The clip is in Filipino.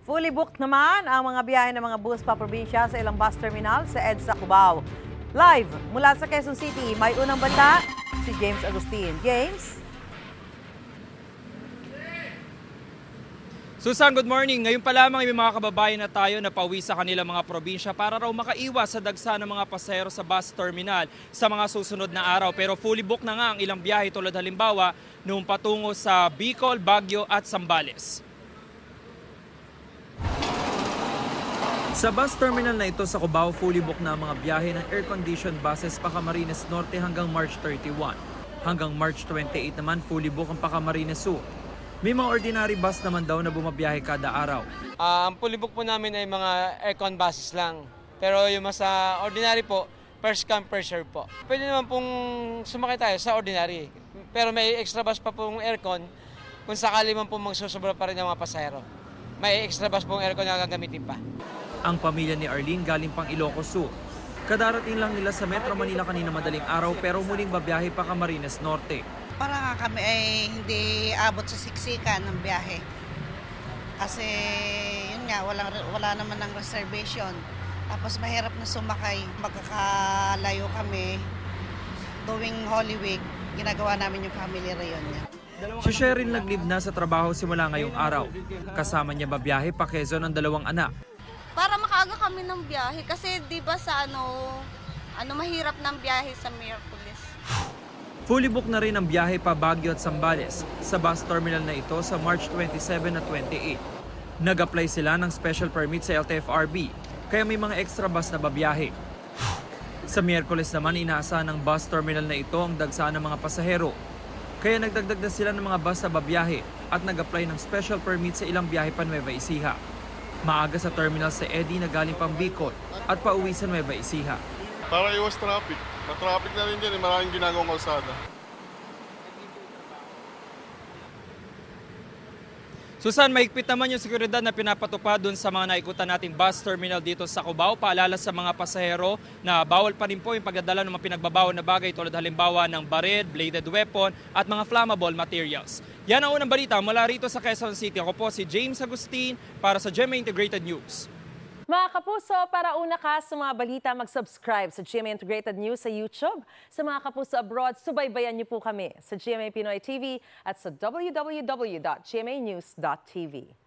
Fully booked naman ang mga biyahe ng mga bus pa probinsya sa ilang bus terminal sa EDSA Cubao. Live mula sa Quezon City, may unang balita si James Agustin. James? Susan, good morning. Ngayon pa lamang may mga kababayan na tayo na pauwi sa kanilang mga probinsya para raw makaiwas sa dagsa ng mga pasahero sa bus terminal sa mga susunod na araw. Pero fully booked na nga ang ilang biyahe tulad halimbawa noong patungo sa Bicol, Baguio at Zambales. Sa bus terminal na ito sa Cubao, fully booked na ang mga biyahe ng air-conditioned buses pa Camarines Norte hanggang March 31. Hanggang March 28 naman, fully booked ang pa Camarines Sur. May mga ordinary bus naman daw na bumabiyahe kada araw. Ang fully book po namin ay mga aircon buses lang. Pero yung mas ordinary po, first come, first serve po. Pwede naman pong sumakay tayo sa ordinary. Pero may extra bus pa pong aircon kung sakali man pong magsusobra pa rin ng mga pasahero. May extra bus pong aircon na gagamitin pa. Ang pamilya ni Arlene galing pang Ilocos Sur. Kadarating lang nila sa Metro Manila kanina madaling araw pero muling babiyahe pa Camarines Norte. Para nga kami ay hindi abot sa siksikan ng biyahe. Kasi yun nga, wala naman ng reservation. Tapos mahirap na sumakay. Magkakalayo kami. Tuwing Holy Week, ginagawa namin yung family reunion. Si Sheryl nag-leave na sa trabaho simula ngayong araw. Kasama niya babiyahe pa Quezon ang dalawang anak. Para makaaga kami ng biyahe kasi 'di ba sa mahirap ng biyahe sa Miraculous. Fully booked na rin ang biyahe pa Baguio at Zambales sa bus terminal na ito sa March 27 at 28. Nag-apply sila ng special permit sa LTFRB kaya may mga extra bus na babiyahe. Sa Miyerkules naman inaasahan ng bus terminal na ito ang dagsaan ng mga pasahero. Kaya nagdagdag na sila ng mga bus na babiyahe at nag-apply ng special permit sa ilang biyahe pa Nueva Ecija. Maaga sa terminal sa Edi na galing pang Bicol at pauwi sa Nueva Ecija. Para iwas traffic. Na-traffic na rin din, maraming ginagawang kalsada. Susan, mahigpit naman yung seguridad na pinapatupad dun sa mga naikutan nating bus terminal dito sa Cubao. Paalala sa mga pasahero na bawal pa rin po yung pagdadala ng mga pinagbabawal na bagay tulad halimbawa ng baril, bladed weapon at mga flammable materials. Yan ang unang balita mula rito sa Quezon City. Ako po si James Agustin para sa GMA Integrated News. Mga kapuso, para una ka sa mga balita, mag-subscribe sa GMA Integrated News sa YouTube. Sa mga kapuso abroad, subaybayan niyo po kami sa GMA Pinoy TV at sa www.gmanews.tv.